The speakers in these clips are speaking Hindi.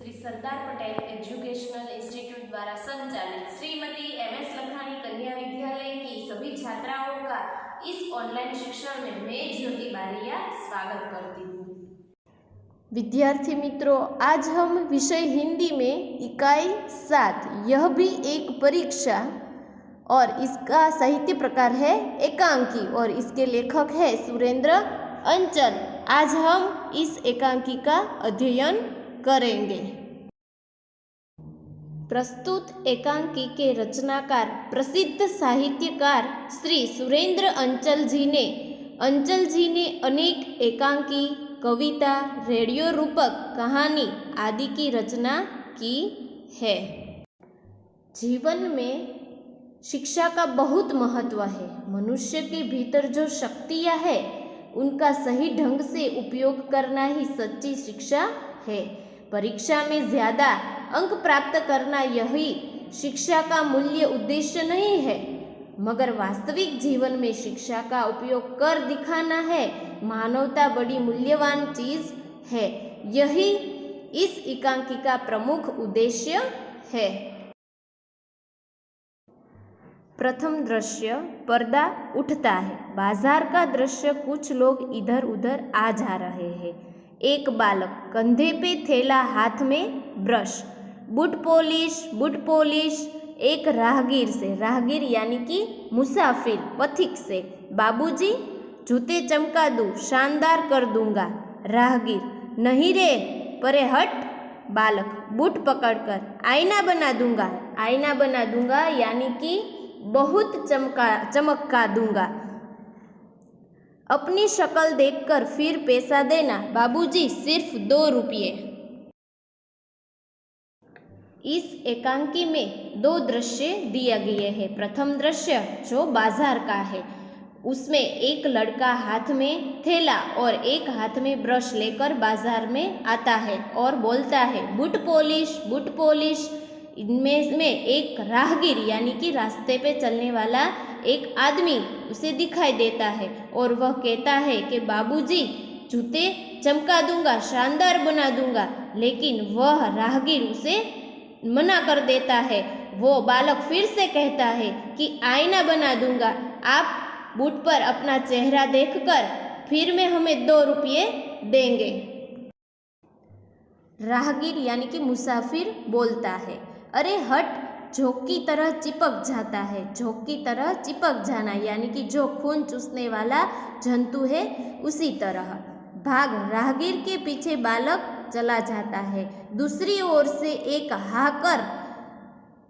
श्री सरदार पटेल एजुकेशनल इंस्टीट्यूट द्वारा संचालित श्रीमती एम.एस. लखानी कन्या विद्यालय की सभी छात्राओं का इस ऑनलाइन शिक्षण में मैं ज्योति बारिया स्वागत करती हूँ। विद्यार्थी मित्रों, आज हम विषय हिंदी में इकाई 7 यह भी एक परीक्षा और इसका साहित्य प्रकार है एकांकी और इसके लेखक है सुरेंद्र अंचल। आज हम इस एकांकी का अध्ययन करेंगे। प्रस्तुत एकांकी के रचनाकार प्रसिद्ध साहित्यकार श्री सुरेंद्र अंचल जी ने अनेक एकांकी, कविता, रेडियो रूपक, कहानी आदि की रचना की है। जीवन में शिक्षा का बहुत महत्व है। मनुष्य के भीतर जो शक्तियाँ है उनका सही ढंग से उपयोग करना ही सच्ची शिक्षा है। परीक्षा में ज़्यादा अंक प्राप्त करना यही शिक्षा का मूल्य उद्देश्य नहीं है, मगर वास्तविक जीवन में शिक्षा का उपयोग कर दिखाना है। मानवता बड़ी मूल्यवान चीज है, यही इस एकांकी का प्रमुख उद्देश्य है। प्रथम दृश्य, पर्दा उठता है। बाजार का दृश्य, कुछ लोग इधर उधर आ जा रहे हैं। एक बालक, कंधे पे थैला, हाथ में ब्रश, बूट पॉलिश। एक राहगीर यानी कि मुसाफिर, पथिक से, बाबूजी जूते चमका दूं, शानदार कर दूंगा। राहगीर, नहीं रे परे हट। बालक, बूट पकड़कर, आईना बना दूंगा यानी कि बहुत चमका दूंगा। अपनी शक्ल देखकर फिर पैसा देना, बाबूजी सिर्फ 2 रुपये। इस एकांकी में 2 दृश्य दिए गए हैं। प्रथम दृश्य जो बाजार का है, उसमें एक लड़का हाथ में थैला और एक हाथ में ब्रश लेकर बाजार में आता है और बोलता है बूट पॉलिश। इनमें एक राहगीर यानी कि रास्ते पे चलने वाला एक आदमी उसे दिखाई देता है और वह कहता है कि बाबूजी जूते चमका दूंगा, शानदार बना दूंगा, लेकिन वह राहगीर उसे मना कर देता है। वो बालक फिर से कहता है कि आईना बना दूंगा, आप बूट पर अपना चेहरा देखकर फिर में हमें 2 रुपये देंगे। राहगीर यानी कि मुसाफिर बोलता है, अरे हट, झोंक की तरह चिपक जाता है। झोंक की तरह चिपक जाना यानी कि जो खून चूसने वाला जंतु है उसी तरह। भाग। राहगीर के पीछे बालक चला जाता है। दूसरी ओर से एक हाकर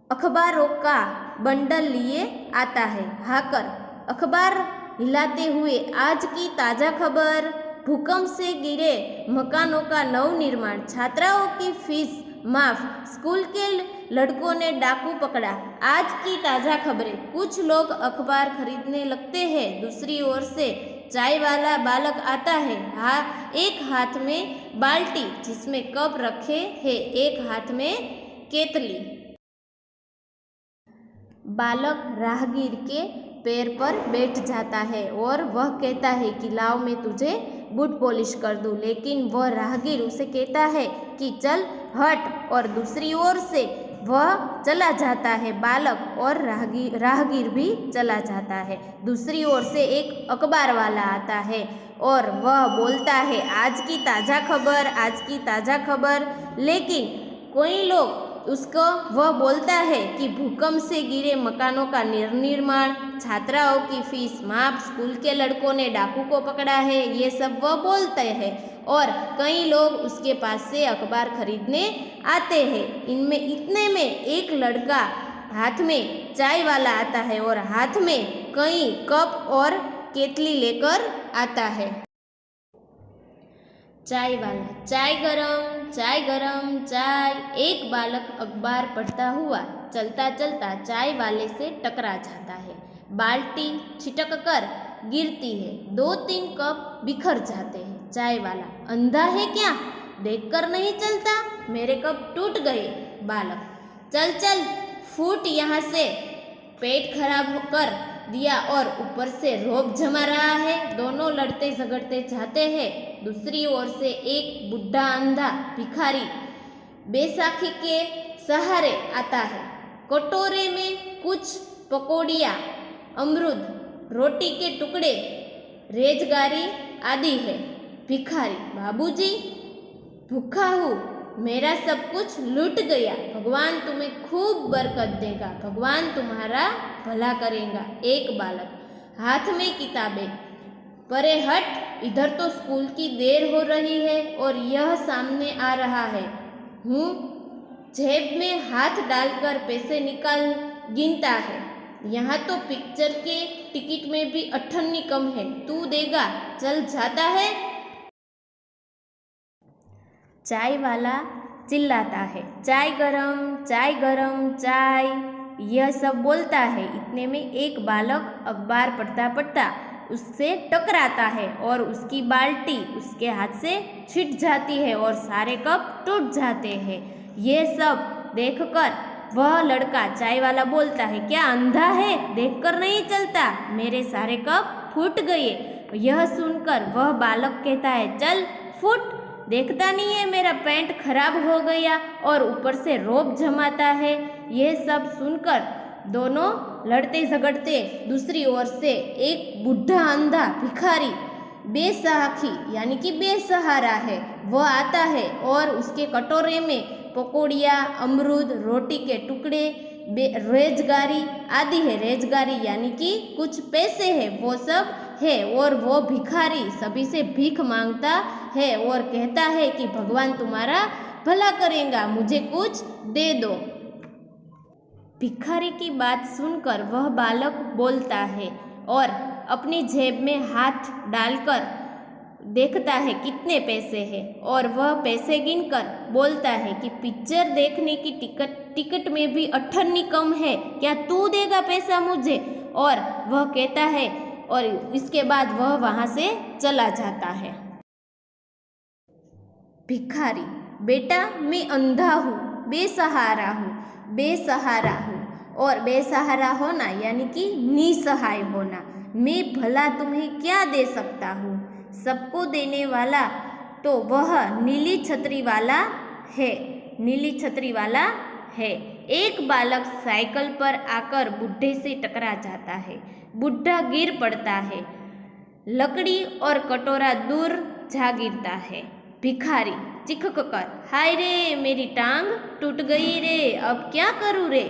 अखबारों का बंडल लिए आता है। हाकर अखबार हिलाते हुए, आज की ताज़ा खबर, भूकंप से गिरे मकानों का नवनिर्माण, छात्राओं की फीस माफ, स्कूल के लड़कों ने डाकू पकड़ा, आज की ताज़ा खबरें। कुछ लोग अखबार खरीदने लगते हैं। दूसरी ओर से चाय वाला बालक आता है। एक हाथ में बाल्टी जिसमें कप रखे हैं, एक हाथ में केतली। बालक राहगीर के पैर पर बैठ जाता है और वह कहता है कि लाओ मैं तुझे बूट पॉलिश कर दूं, लेकिन वह राहगीर उसे कहता है कि चल हट, और दूसरी ओर से वह चला जाता है। बालक और राहगीर भी चला जाता है। दूसरी ओर से एक अखबार वाला आता है और वह बोलता है आज की ताज़ा खबर, लेकिन कोई लोग उसको वह बोलता है कि भूकंप से गिरे मकानों का निर्माण, छात्राओं की फीस माफ, स्कूल के लड़कों ने डाकू को पकड़ा है, ये सब वह बोलते हैं और कई लोग उसके पास से अखबार खरीदने आते हैं। इतने में एक लड़का हाथ में चाय वाला आता है और हाथ में कई कप और केतली लेकर आता है। चाय वाला, चाय गरम चाय। एक बालक अखबार पढ़ता हुआ चलता चलता चाय वाले से टकरा जाता है। बाल्टी छिटक कर गिरती है। 2-3 कप बिखर जाते हैं। चाय वाला, अंधा है क्या, देखकर नहीं चलता, मेरे कप टूट गए। बालक, चल फूट यहाँ से, पेट खराब कर दिया और ऊपर से रोब जमा रहा है। दोनों लड़ते झगड़ते जाते हैं। दूसरी ओर से एक बुढ़ा अंधा भिखारी बैसाखी के सहारे आता है। कटोरे में कुछ पकौड़ियाँ, अमरूद, रोटी के टुकड़े, रेजगारी आदि है। भिखारी, बाबूजी भूखा हूँ, मेरा सब कुछ लूट गया, भगवान तुम्हें खूब बरकत देगा, भगवान तुम्हारा भला करेगा। एक बालक, हाथ में किताबें, परे हट, इधर तो स्कूल की देर हो रही है और यह सामने आ रहा है। हूँ जेब में हाथ डालकर पैसे निकाल गिनता है। यहाँ तो पिक्चर के टिकट में भी 98 कम है, तू देगा, चल जाता है। चाय वाला चिल्लाता है, चाय गरम, चाय गरम, चाय, यह सब बोलता है। इतने में एक बालक अखबार पढ़ता पढ़ता उससे टकराता है और उसकी बाल्टी उसके हाथ से छिट जाती है और सारे कप टूट जाते हैं। यह सब देखकर वह लड़का चाय वाला बोलता है, क्या अंधा है, देखकर नहीं चलता, मेरे सारे कप फूट गए। यह सुनकर वह बालक कहता है, चल फूट, देखता नहीं है मेरा पैंट खराब हो गया, और ऊपर से रोब जमाता है। यह सब सुनकर दोनों लड़ते झगड़ते दूसरी ओर से एक बूढ़ा अंधा भिखारी बेसहाखी यानी कि बेसहारा है, वह आता है और उसके कटोरे में पकौड़ियाँ, अमरूद, रोटी के टुकड़े, रेजगारी आदि है। रेजगारी यानी कि कुछ पैसे है, वो सब है। और वो भिखारी सभी से भीख मांगता है और कहता है कि भगवान तुम्हारा भला करेगा, मुझे कुछ दे दो। भिखारी की बात सुनकर वह बालक बोलता है और अपनी जेब में हाथ डालकर देखता है कितने पैसे हैं, और वह पैसे गिनकर बोलता है कि पिक्चर देखने की टिकट में भी 98 कम है, क्या तू देगा पैसा मुझे? और वह कहता है और इसके बाद वह वहाँ से चला जाता है। भिखारी, बेटा मैं अंधा हूँ, बेसहारा हूँ, बेसहारा हूँ, और बेसहारा होना यानी कि निसहाय होना, मैं भला तुम्हें क्या दे सकता हूँ? सबको देने वाला तो वह नीली छतरी वाला है, नीली छतरी वाला है। एक बालक साइकिल पर आकर बुढ़े से टकरा जाता है, बुढ़ा गिर पड़ता है, लकड़ी और कटोरा दूर जा गिरता है। भिखारी चिख कर, हाय रे मेरी टांग टूट गई रे, अब क्या करूँ रे?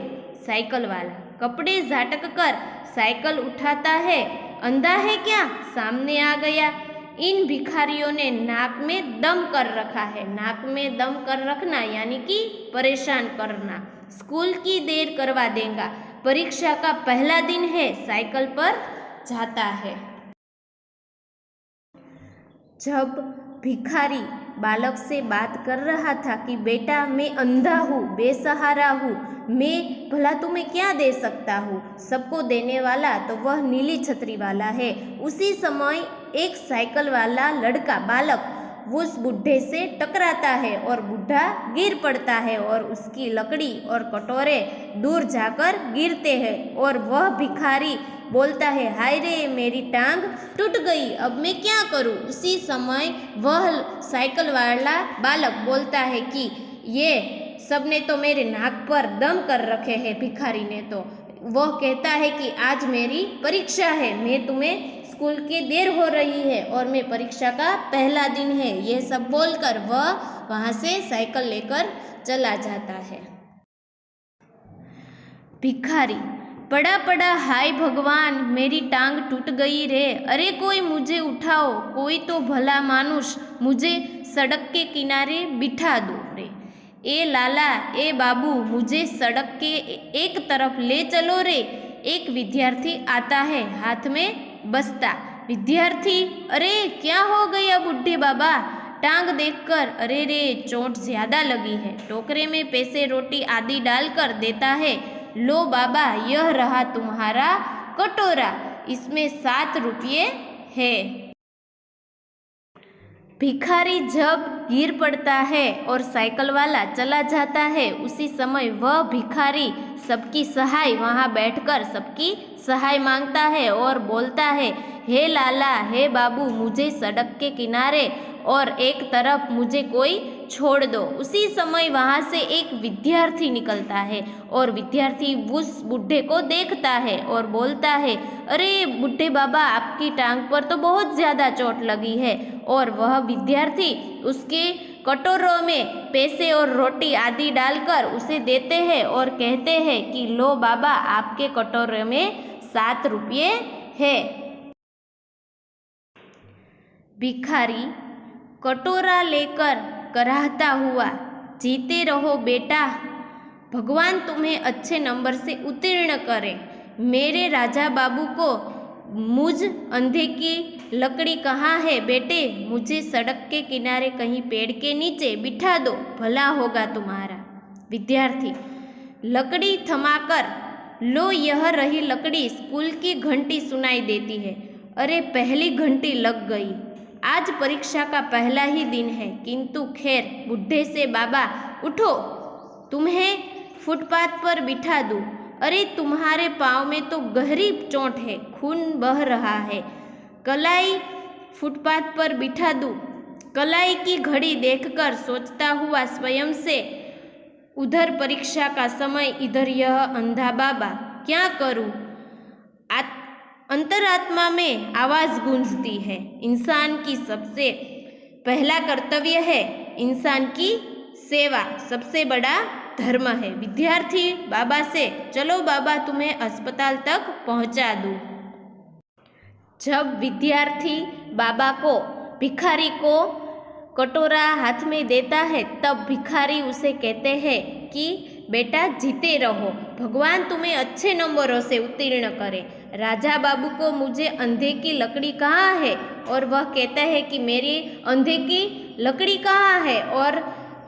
साइकिल वाला कपड़े झटक कर साइकिल उठाता है, अंधा है क्या? सामने आ गया। इन भिखारियों ने नाक में दम कर रखा है। नाक में दम कर रखना यानी कि परेशान करना, स्कूल की देर करवा देगा, परीक्षा का पहला दिन है, साइकिल पर जाता है। जब भिखारी बालक से बात कर रहा था कि बेटा मैं अंधा हूँ, बेसहारा हूँ, मैं भला तुम्हें क्या दे सकता हूँ? सबको देने वाला तो वह नीली छतरी वाला है। उसी समय एक साइकिल वाला लड़का बालक उस बुढ़े से टकराता है और बुढ़ा गिर पड़ता है और उसकी लकड़ी और कटोरे दूर जाकर गिरते हैं और वह भिखारी बोलता है, हाय रे मेरी टांग टूट गई, अब मैं क्या करूं? उसी समय वह साइकिल वाला बालक बोलता है कि ये सबने तो मेरे नाक पर दम कर रखे हैं, भिखारी ने तो। वह कहता है कि आज मेरी परीक्षा है, मैं तुम्हें स्कूल की देर हो रही है और मैं परीक्षा का पहला दिन है। यह सब बोलकर वह वहाँ से साइकिल लेकर चला जाता है। भिखारी, पड़ा पड़ा हाय भगवान मेरी टांग टूट गई रे, अरे कोई मुझे उठाओ, कोई तो भला मानुष मुझे सड़क के किनारे बिठा दो रे। ए लाला, ए बाबू, मुझे सड़क के एक तरफ ले चलो रे। एक विद्यार्थी आता है, हाथ में बस्ता। विद्यार्थी, अरे क्या हो गया बुढ़े बाबा? टांग देखकर, अरे रे चोट ज्यादा लगी है। टोकरे में पैसे रोटी आदि डालकर देता है, लो बाबा यह रहा तुम्हारा कटोरा, इसमें 7 रुपये है। भिखारी जब गिर पड़ता है और साइकिल वाला चला जाता है, उसी समय वह भिखारी सबकी सहाय वहाँ बैठकर सबकी सहाय मांगता है और बोलता है, हे लाला, हे बाबू, मुझे सड़क के किनारे और एक तरफ मुझे कोई छोड़ दो। उसी समय वहाँ से एक विद्यार्थी निकलता है और विद्यार्थी उस बुढ़े को देखता है और बोलता है, अरे बुढ़े बाबा, आपकी टांग पर तो बहुत ज़्यादा चोट लगी है। और वह विद्यार्थी उसके कटोरों में पैसे और रोटी आदि डालकर उसे देते हैं और कहते हैं कि लो बाबा, आपके कटोरे में 7 रुपये है। भिखारी कटोरा लेकर कराहता हुआ, जीते रहो बेटा, भगवान तुम्हें अच्छे नंबर से उत्तीर्ण करे। मेरे राजा बाबू को मुझ अंधे की लकड़ी कहाँ है बेटे, मुझे सड़क के किनारे कहीं पेड़ के नीचे बिठा दो, भला होगा तुम्हारा। विद्यार्थी लकड़ी थमाकर, लो यह रही लकड़ी, स्कूल की घंटी सुनाई देती है। अरे पहली घंटी लग गई, आज परीक्षा का पहला ही दिन है। किंतु खैर, बुढ़े से बाबा उठो, तुम्हें फुटपाथ पर बिठा दूँ। अरे तुम्हारे पाँव में तो गहरी चोट है, खून बह रहा है, कलाई फुटपाथ पर बिठा दूँ। कलाई की घड़ी देखकर सोचता हुआ स्वयं से, उधर परीक्षा का समय, इधर यह अंधा बाबा, क्या करूँ। अंतरात्मा में आवाज़ गूंजती है, इंसान की सबसे पहला कर्तव्य है इंसान की सेवा, सबसे बड़ा धर्म है। विद्यार्थी बाबा से, चलो बाबा तुम्हें अस्पताल तक पहुंचा दूं। जब विद्यार्थी बाबा को, भिखारी को कटोरा हाथ में देता है, तब भिखारी उसे कहते हैं कि बेटा जीते रहो, भगवान तुम्हें अच्छे नंबरों से उत्तीर्ण करे। राजा बाबू को मुझे अंधे की लकड़ी कहाँ है, और वह कहता है कि मेरी अंधे की लकड़ी कहाँ है, और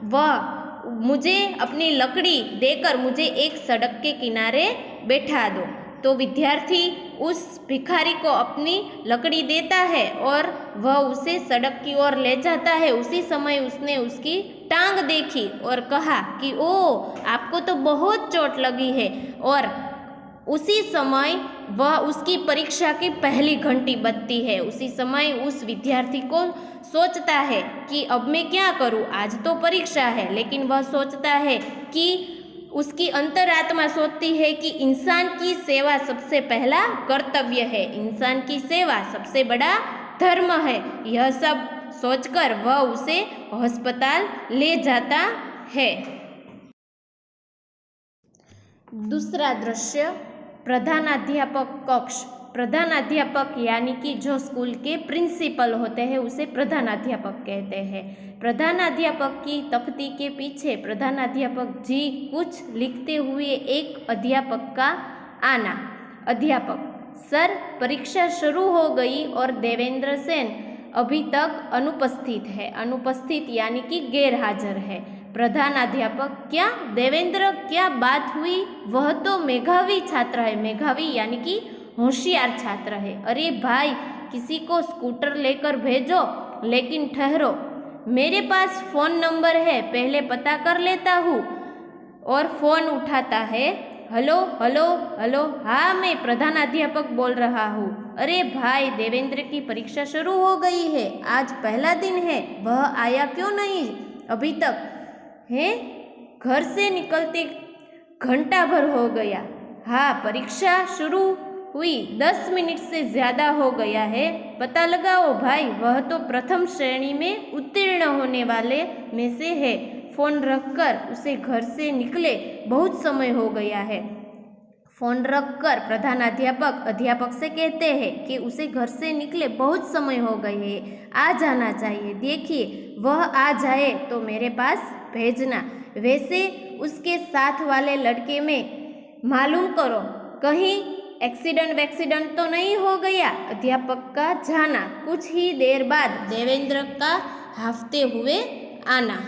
वह मुझे अपनी लकड़ी देकर मुझे एक सड़क के किनारे बैठा दो। तो विद्यार्थी उस भिखारी को अपनी लकड़ी देता है और वह उसे सड़क की ओर ले जाता है। उसी समय उसने उसकी टांग देखी और कहा कि ओ, आपको तो बहुत चोट लगी है। और उसी समय वह उसकी परीक्षा की पहली घंटी बजती है। उसी समय उस विद्यार्थी को सोचता है कि अब मैं क्या करूं, आज तो परीक्षा है। लेकिन वह सोचता है कि उसकी अंतरात्मा सोचती है कि इंसान की सेवा सबसे पहला कर्तव्य है, इंसान की सेवा सबसे बड़ा धर्म है। यह सब सोचकर वह उसे अस्पताल ले जाता है। दूसरा दृश्य, प्रधानाध्यापक कक्ष। प्रधानाध्यापक यानी कि जो स्कूल के प्रिंसिपल होते हैं उसे प्रधानाध्यापक कहते हैं। प्रधानाध्यापक की तख्ती के पीछे प्रधानाध्यापक जी कुछ लिखते हुए एक अध्यापक का आना। अध्यापक, सर परीक्षा शुरू हो गई और देवेंद्र सेन अभी तक अनुपस्थित है। अनुपस्थित यानी कि गैर हाजिर है। प्रधानाध्यापक, क्या देवेंद्र, क्या बात हुई? वह तो मेधावी छात्र है। मेधावी यानी कि होशियार छात्र है। अरे भाई, किसी को स्कूटर लेकर भेजो। लेकिन ठहरो, मेरे पास फ़ोन नंबर है, पहले पता कर लेता हूँ। और फ़ोन उठाता है। हेलो हेलो हेलो, हाँ मैं प्रधानाध्यापक बोल रहा हूँ। अरे भाई, देवेंद्र की परीक्षा शुरू हो गई है, आज पहला दिन है, वह आया क्यों नहीं अभी तक? है, घर से निकलते घंटा भर हो गया। हाँ, परीक्षा शुरू हुई 10 मिनट से ज़्यादा हो गया है, पता लगाओ भाई, वह तो प्रथम श्रेणी में उत्तीर्ण होने वाले में से है। फ़ोन रखकर उसे घर से निकले बहुत समय हो गया है। फ़ोन रखकर प्रधानाध्यापक अध्यापक से कहते हैं कि उसे घर से निकले बहुत समय हो गए है, आ जाना चाहिए। देखिए, वह आ जाए तो मेरे पास भेजना। वैसे उसके साथ वाले लड़के में मालूम करो, कहीं एक्सीडेंट तो नहीं हो गया। अध्यापक का जाना। कुछ ही देर बाद देवेंद्र का हांफते हुए आना।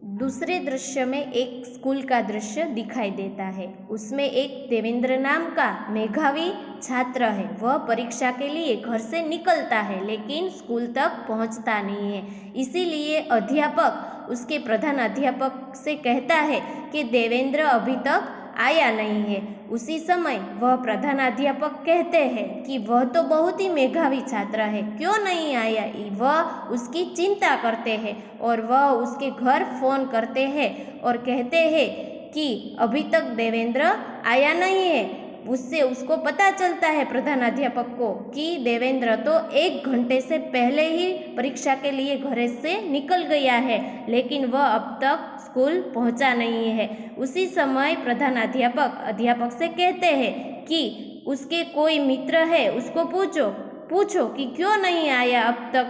दूसरे दृश्य में एक स्कूल का दृश्य दिखाई देता है। उसमें एक देवेंद्र नाम का मेधावी छात्र है। वह परीक्षा के लिए घर से निकलता है लेकिन स्कूल तक पहुंचता नहीं है। इसीलिए अध्यापक उसके प्रधान अध्यापक से कहता है कि देवेंद्र अभी तक आया नहीं है। उसी समय वह प्रधानाध्यापक कहते हैं कि वह तो बहुत ही मेधावी छात्र है, क्यों नहीं आया। वह उसकी चिंता करते हैं और वह उसके घर फोन करते हैं और कहते हैं कि अभी तक देवेंद्र आया नहीं है। उससे उसको पता चलता है प्रधानाध्यापक को कि देवेंद्र तो 1 घंटे से पहले ही परीक्षा के लिए घर से निकल गया है, लेकिन वह अब तक स्कूल पहुंचा नहीं है। उसी समय प्रधानाध्यापक अध्यापक से कहते हैं कि उसके कोई मित्र है, उसको पूछो कि क्यों नहीं आया अब तक।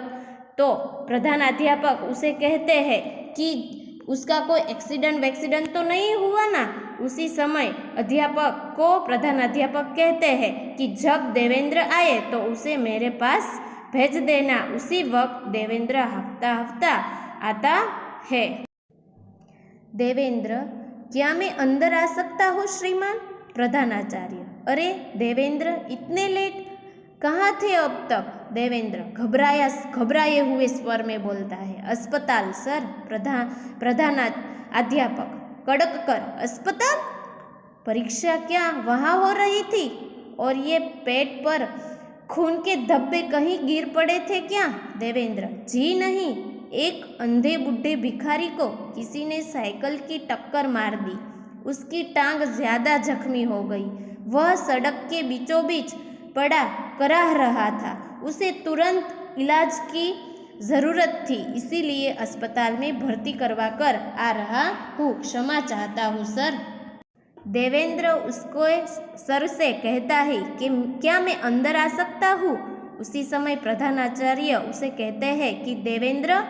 तो प्रधानाध्यापक उसे कहते हैं कि उसका कोई एक्सीडेंट तो नहीं हुआ ना। उसी समय अध्यापक को प्रधानाध्यापक कहते हैं कि जब देवेंद्र आए तो उसे मेरे पास भेज देना। उसी वक्त देवेंद्र हफ्ता आता है। देवेंद्र, क्या मैं अंदर आ सकता हूँ श्रीमान? प्रधानाचार्य, अरे देवेंद्र, इतने लेट कहाँ थे अब तक? देवेंद्र घबराए हुए स्वर में बोलता है, अस्पताल सर। प्रधानाध्यापक कड़क कर, अस्पताल? परीक्षा क्या वहाँ हो रही थी? और ये पेट पर खून के धब्बे कहीं गिर पड़े थे क्या? देवेंद्र, जी नहीं, एक अंधे बूढ़े भिखारी को किसी ने साइकिल की टक्कर मार दी। उसकी टांग ज्यादा जख्मी हो गई। वह सड़क के बीचों बीच पड़ा कराह रहा था। उसे तुरंत इलाज की ज़रूरत थी, इसीलिए अस्पताल में भर्ती करवा कर आ रहा हूँ। क्षमा चाहता हूँ सर। देवेंद्र उसको सर से कहता है कि क्या मैं अंदर आ सकता हूँ? उसी समय प्रधानाचार्य उसे कहते हैं कि देवेंद्र,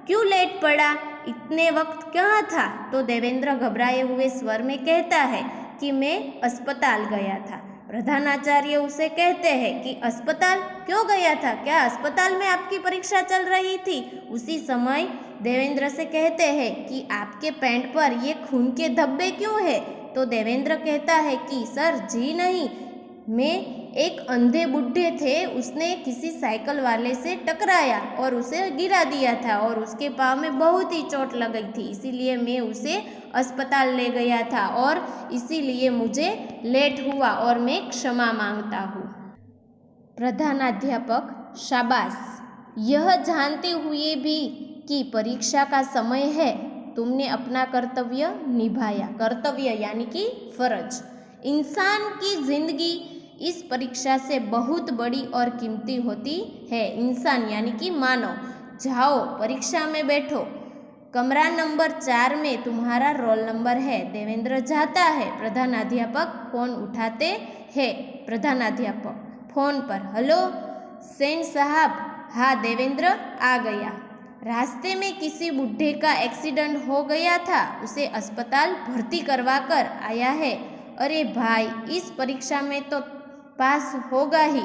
क्यों लेट पड़ा? इतने वक्त कहाँ था? तो देवेंद्र घबराए हुए स्वर में कहता है कि मैं अस्पताल गया था। प्रधानाचार्य उसे कहते हैं कि अस्पताल क्यों गया था? क्या अस्पताल में आपकी परीक्षा चल रही थी? उसी समय देवेंद्र से कहते हैं कि आपके पैंट पर ये खून के धब्बे क्यों है? तो देवेंद्र कहता है कि सर जी नहीं, मैं एक अंधे बूढ़े थे, उसने किसी साइकिल वाले से टकराया और उसे गिरा दिया था और उसके पाँव में बहुत ही चोट लग गई थी, इसीलिए मैं उसे अस्पताल ले गया था और इसीलिए मुझे लेट हुआ और मैं क्षमा मांगता हूँ। प्रधानाध्यापक, शाबाश, यह जानते हुए भी कि परीक्षा का समय है तुमने अपना कर्तव्य निभाया। कर्तव्य यानी कि फर्ज। इंसान की जिंदगी इस परीक्षा से बहुत बड़ी और कीमती होती है। इंसान यानी कि मानव। जाओ परीक्षा में बैठो, कमरा नंबर 4 में तुम्हारा रोल नंबर है। देवेंद्र जाता है। प्रधानाध्यापक फोन उठाते हैं। प्रधानाध्यापक फोन पर, हेलो सेन साहब। हाँ देवेंद्र, आ गया। रास्ते में किसी बूढ़े का एक्सीडेंट हो गया था, उसे अस्पताल भर्ती करवा कर आया है। अरे भाई, इस परीक्षा में तो पास होगा ही,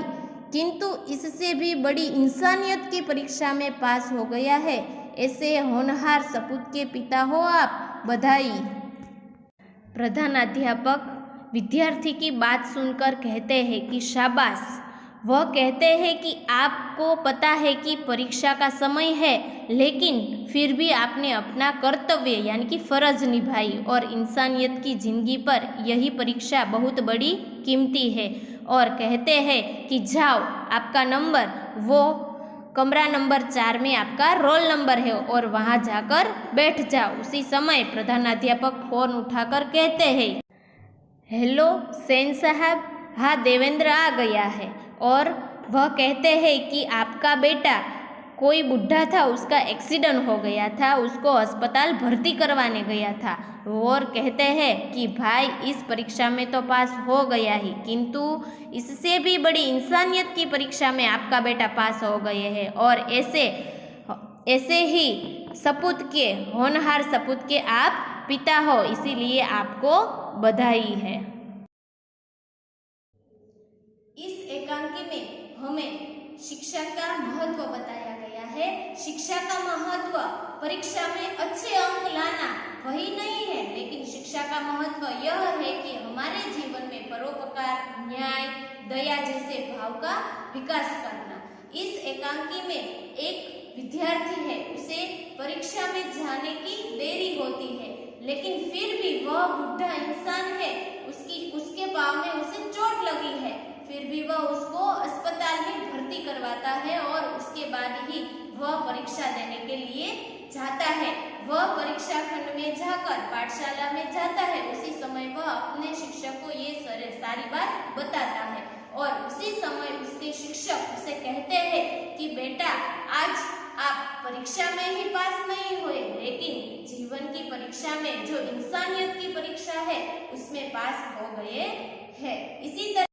किंतु इससे भी बड़ी इंसानियत की परीक्षा में पास हो गया है। ऐसे होनहार सपूत के पिता हो आप, बधाई। प्रधानाध्यापक विद्यार्थी की बात सुनकर कहते हैं कि शाबाश। वह कहते हैं कि आपको पता है कि परीक्षा का समय है, लेकिन फिर भी आपने अपना कर्तव्य यानी कि फर्ज निभाई और इंसानियत की जिंदगी पर यही परीक्षा बहुत बड़ी कीमती है। और कहते हैं कि जाओ, आपका नंबर वो कमरा नंबर 4 में आपका रोल नंबर है और वहाँ जाकर बैठ जाओ। उसी समय प्रधानाध्यापक फोन उठाकर कहते हैं, हेलो सेन साहब। हाँ देवेंद्र आ गया है। और वह कहते हैं कि आपका बेटा कोई बूढ़ा था, उसका एक्सीडेंट हो गया था, उसको अस्पताल भर्ती करवाने गया था। और कहते हैं कि भाई, इस परीक्षा में तो पास हो गया ही, किंतु इससे भी बड़ी इंसानियत की परीक्षा में आपका बेटा पास हो गए हैं और ऐसे ही सपूत के, होनहार सपूत के आप पिता हो, इसीलिए आपको बधाई है। इस एकांकी में हमें शिक्षा का महत्व बताया गया है। शिक्षा का महत्व परीक्षा में अच्छे अंक लाना वही नहीं है, लेकिन शिक्षा का महत्व यह है कि हमारे जीवन में परोपकार, न्याय, दया जैसे भाव का विकास करना। इस एकांकी में एक विद्यार्थी है, उसे परीक्षा में जाने की देरी होती है, लेकिन फिर भी वह बुढ़ा इंसान है, उसके पाँव में उसे चोट लगी है, फिर भी वह उसको अस्पताल में भर्ती करवाता है और उसके बाद ही वह परीक्षा देने के लिए जाता है। वह परीक्षा खंड में जाकर पाठशाला में जाता है। उसी समय वह अपने शिक्षक को ये सारी बात बताता है और उसी समय उसके शिक्षक उसे कहते हैं कि बेटा, आज आप परीक्षा में ही पास नहीं हुए, लेकिन जीवन की परीक्षा में, जो इंसानियत की परीक्षा है, उसमें पास हो गए हैं। इसी तरह